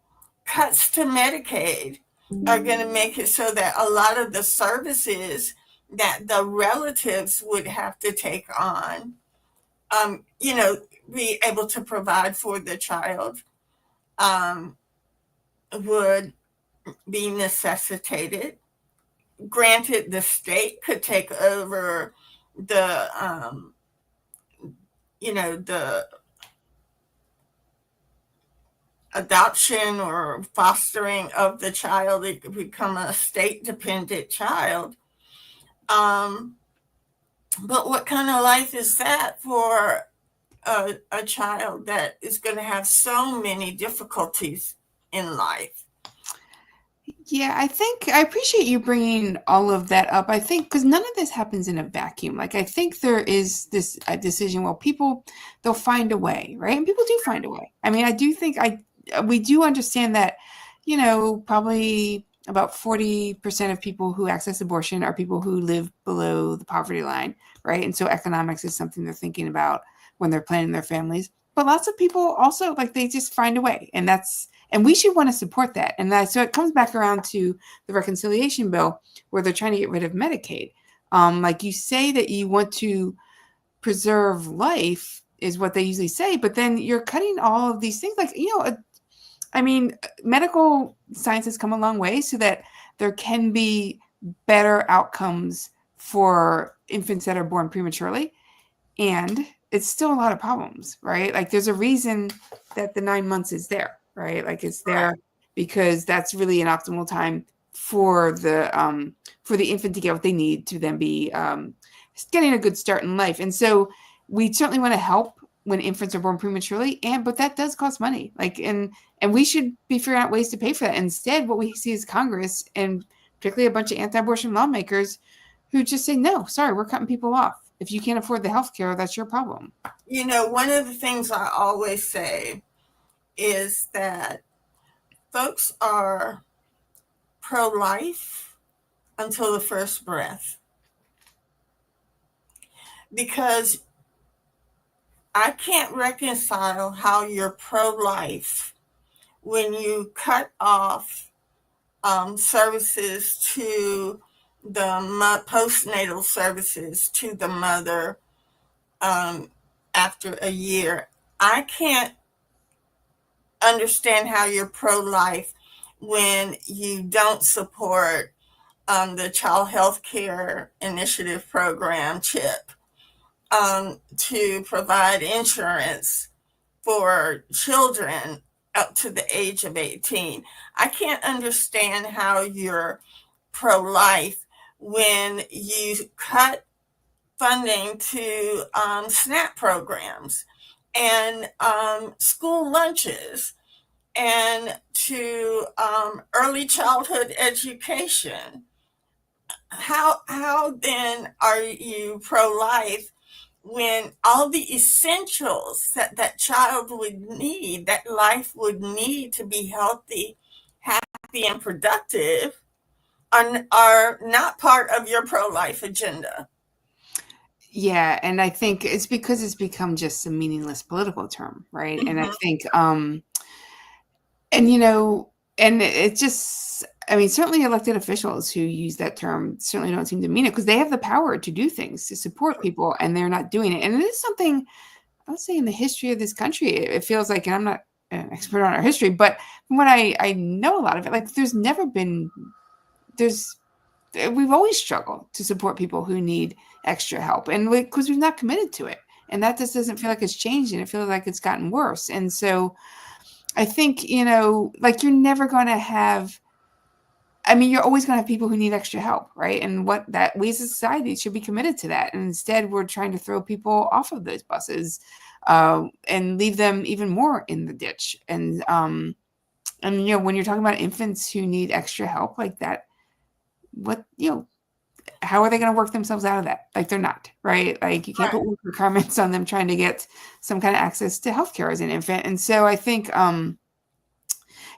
Cuts to Medicaid are going to make it so that a lot of the services that the relatives would have to take on, be able to provide for the child, would be necessitated. Granted, the state could take over the, the adoption or fostering of the child. It could become a state-dependent child. But what kind of life is that for a child that is going to have so many difficulties in life? Yeah, I appreciate you bringing all of that up. I think because none of this happens in a vacuum. Like I think there is this decision. Well, they'll find a way, right? And people do find a way. I mean, I do think we do understand that, probably about 40% of people who access abortion are people who live below the poverty line, right? And so economics is something they're thinking about when they're planning their families. But lots of people also like they just find a way, and we should want to support that. And so it comes back around to the reconciliation bill where they're trying to get rid of Medicaid. Like you say that you want to preserve life is what they usually say, but then you're cutting all of these things. Like, I mean, medical science has come a long way so that there can be better outcomes for infants that are born prematurely. And it's still a lot of problems, right? Like there's a reason that the 9 months is there, right? Like it's there because that's really an optimal time for the infant to get what they need to then be getting a good start in life. And so we certainly want to help when infants are born prematurely, but that does cost money. Like and we should be figuring out ways to pay for that. Instead, what we see is Congress and particularly a bunch of anti-abortion lawmakers who just say, no, sorry, we're cutting people off. If you can't afford the health care, that's your problem. One of the things I always say is that folks are pro-life until the first breath. Because I can't reconcile how you're pro-life when you cut off services to the postnatal services to the mother after a year. I can't understand how you're pro-life when you don't support the Child Health Care Initiative program, CHIP, to provide insurance for children up to the age of 18. I can't understand how you're pro-life when you cut funding to SNAP programs and school lunches and to early childhood education. How then are you pro-life when all the essentials that child would need, that life would need to be healthy, happy, and productive, are not part of your pro-life agenda. Yeah, and I think it's because it's become just a meaningless political term, right? And I Mhm. think, and and it just, I mean, certainly elected officials who use that term certainly don't seem to mean it because they have the power to do things to support people, and they're not doing it. And it is something I would say in the history of this country, it feels like, and I'm not an expert on our history, but from what I know a lot of it, like we've always struggled to support people who need extra help, and because we've not committed to it, and that just doesn't feel like it's changed, and it feels like it's gotten worse. And so I think like you're never going to have. I mean, you're always going to have people who need extra help, right? And what that we as a society should be committed to that. And instead, we're trying to throw people off of those buses and leave them even more in the ditch. And when you're talking about infants who need extra help like that, what how are they going to work themselves out of that? Like they're not, right? Like you can't Right. put work requirements on them trying to get some kind of access to healthcare as an infant. And so I think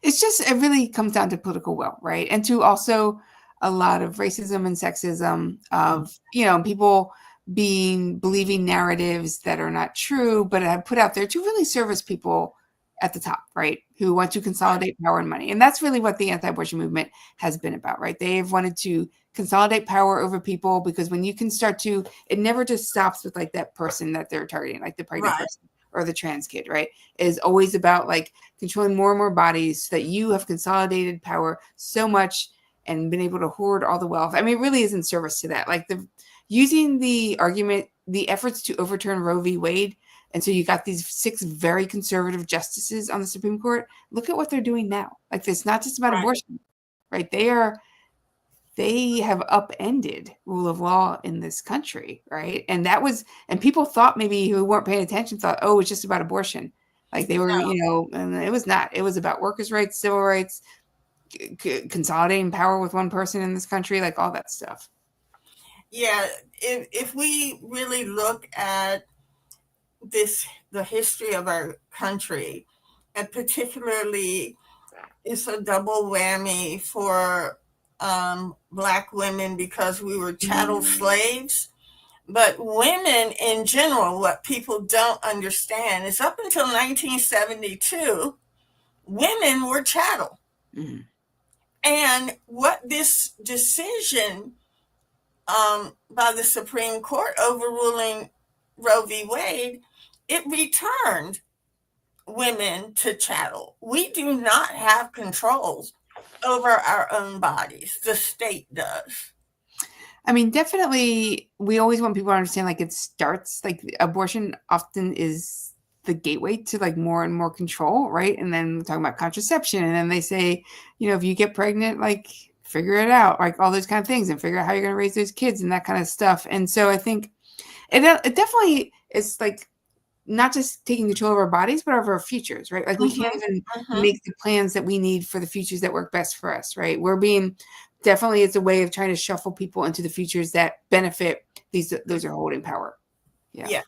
it really comes down to political will, right? And to also a lot of racism and sexism of, people believing narratives that are not true, but have put out there to really service people at the top, right? Who want to consolidate power and money. And that's really what the anti-abortion movement has been about, right? They've wanted to consolidate power over people because when you can start to, it never just stops with like that person that they're targeting, like the pregnant Right. person or the trans kid, right? It is always about like controlling more and more bodies so that you have consolidated power so much and been able to hoard all the wealth. I mean, it really is in service to that. Like using the argument, the efforts to overturn Roe v. Wade. And so you got these 6 very conservative justices on the Supreme Court. Look at what they're doing now. Like it's not just about Right. abortion, right? They have upended rule of law in this country, right? And people thought maybe who weren't paying attention thought, oh, it's just about abortion. Like they were, and it was not. It was about workers' rights, civil rights, consolidating power with one person in this country, like all that stuff. Yeah, if we really look at the history of our country, and particularly it's a double whammy for Black women because we were chattel slaves. But women in general, what people don't understand is up until 1972, women were chattel. Mhm. And what this decision by the Supreme Court overruling Roe v. Wade, it returned women to chattel. We do not have controls over our own bodies. The state does. I mean, definitely, we always want people to understand, like, it starts, like, abortion often is the gateway to, like, more and more control, right? And then we're talking about contraception, and then they say, if you get pregnant, like, figure it out, like, all those kind of things, and figure out how you're going to raise those kids and that kind of stuff. And so I think it definitely is, like, not just taking control of our bodies, but of our futures, right? Like we can't even make the plans that we need for the futures that work best for us, right? Definitely it's a way of trying to shuffle people into the futures that benefit those are holding power. Yeah,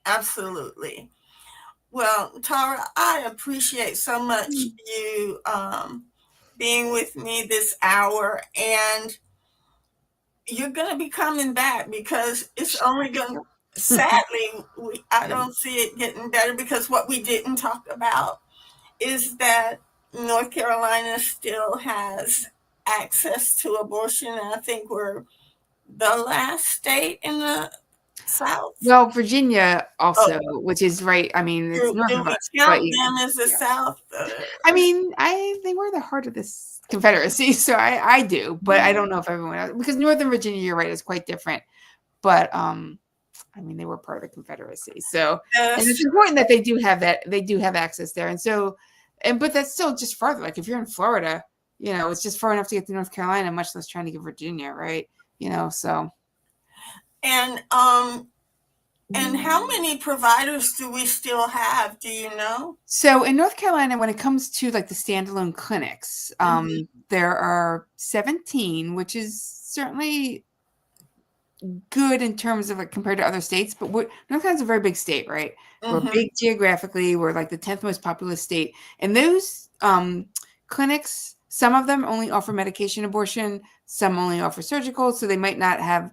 absolutely. Well, Tara, I appreciate so much you being with me this hour, and you're going to be coming back because it's only going to, sadly, I don't see it getting better because what we didn't talk about is that North Carolina still has access to abortion. And I think we're the last state in the South. Well, Virginia also, which is right. I mean, it's north Do of we us. count But them as the South? I mean, they were the heart of this Confederacy, so I do, but I don't know if everyone else, because Northern Virginia, you're right, is quite different. But I mean, they were part of the Confederacy, so and it's important that they do have access there, and so, but that's still just farther. Like if you're in Florida, it's just far enough to get to North Carolina, much less trying to get Virginia, right? So. And how many providers do we still have? Do you know? So in North Carolina, when it comes to like the standalone clinics, there are 17, which is certainly good in terms of like compared to other states. But North Carolina's a very big state, right? We're big geographically. We're like the 10th most populous state, and those clinics Some of them only offer medication abortion. Some only offer surgical. So they might not have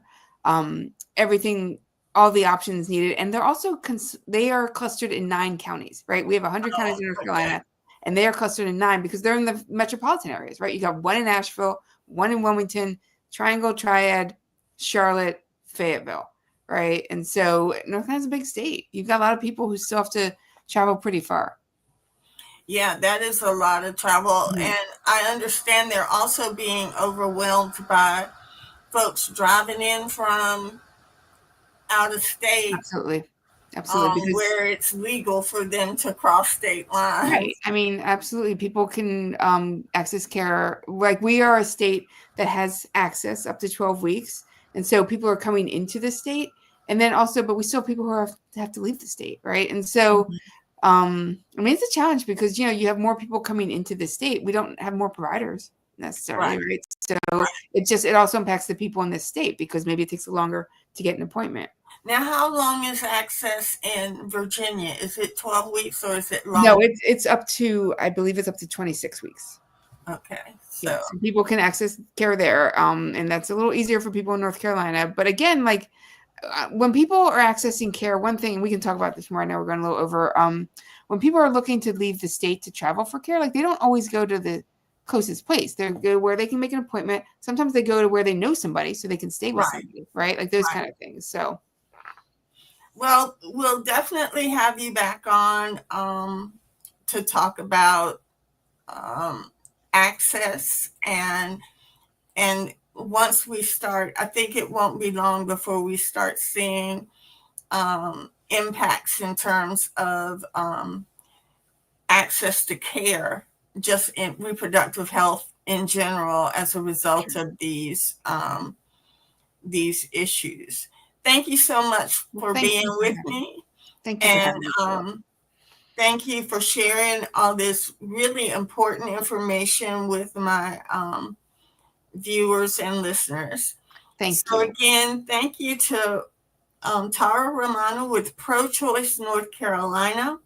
everything, all the options needed. And they're also, they are clustered in 9 counties, right? We have 100 counties in North Carolina, and they are clustered in 9 because they're in the metropolitan areas, right? You got one in Asheville, one in Wilmington, Triangle, Triad, Charlotte, Fayetteville, right? And so North Carolina's a big state. You've got a lot of people who still have to travel pretty far. Yeah, that is a lot of travel. And I understand they're also being overwhelmed by folks driving in from out of state. Absolutely. Absolutely. Because where it's legal for them to cross state lines. right. I mean, absolutely. People can access care. Like, we are a state that has access up to 12 weeks. And so people are coming into the state. And then also, but we still have people who have to leave the state, right? And so, I mean, it's a challenge because, you have more people coming into the state. We don't have more providers necessarily, right? So it also impacts the people in the state because maybe it takes longer to get an appointment. Now, how long is access in Virginia? Is it 12 weeks or is it longer? No, it's up to, I believe it's up to 26 weeks. Okay. So people can access care there. And that's a little easier for people in North Carolina. But again, like when people are accessing care, one thing, we can talk about this more. I know we're going a little over. When people are looking to leave the state to travel for care, like they don't always go to the closest place. They go where they can make an appointment. Sometimes they go to where they know somebody so they can stay with somebody, right? Like those kind of things. So. Well, we'll definitely have you back on to talk about access and once we start, I think it won't be long before we start seeing impacts in terms of access to care, just in reproductive health in general, as a result of these issues. Thank you so much for being with me. Thank you. And thank you for sharing all this really important information with my viewers and listeners. Thank you. Again, thank you to Tara Romano with Pro-Choice North Carolina.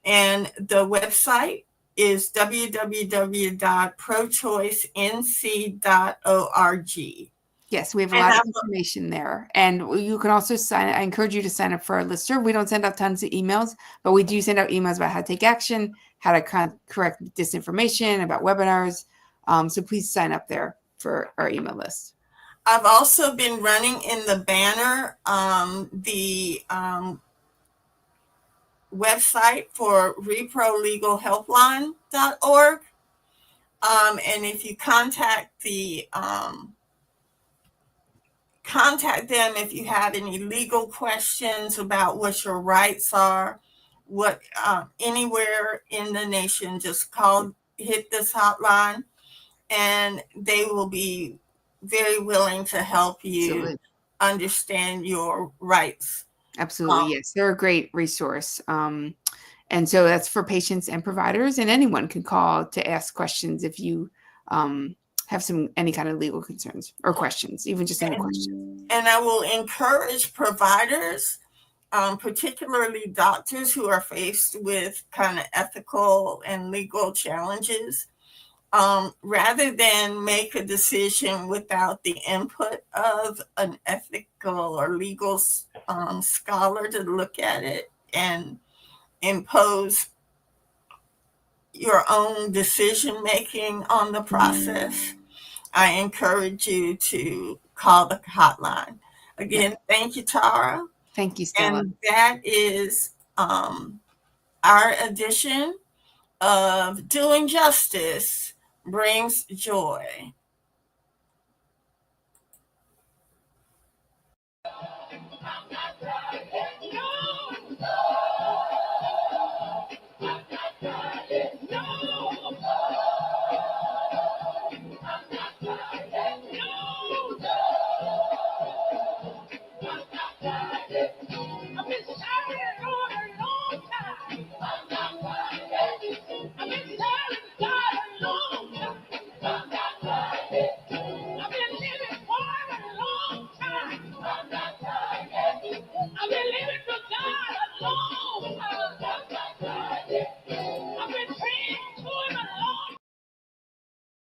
And the website is www.prochoicenc.org. Yes, we have a lot of information there. And you can also I encourage you to sign up for our listserv. We don't send out tons of emails, but we do send out emails about how to take action, how to correct disinformation, about webinars. So please sign up there for our email list. I've also been running in the banner the website for reprolegalhelpline.org. And if you contact them if you have any legal questions about what your rights are, anywhere in the nation, just hit this hotline, and they will be very willing to help you understand your rights. Absolutely. Yes. They're a great resource. And so that's for patients and providers, and anyone can call to ask questions if you have any kind of legal concerns or questions, even just any questions. And I will encourage providers, particularly doctors who are faced with kind of ethical and legal challenges, rather than make a decision without the input of an ethical or legal scholar to look at it and impose your own decision making on the process, I encourage you to call the hotline. Again, thank you, Tara. Thank you, Stella. And that is our edition of Doing Justice Brings Joy.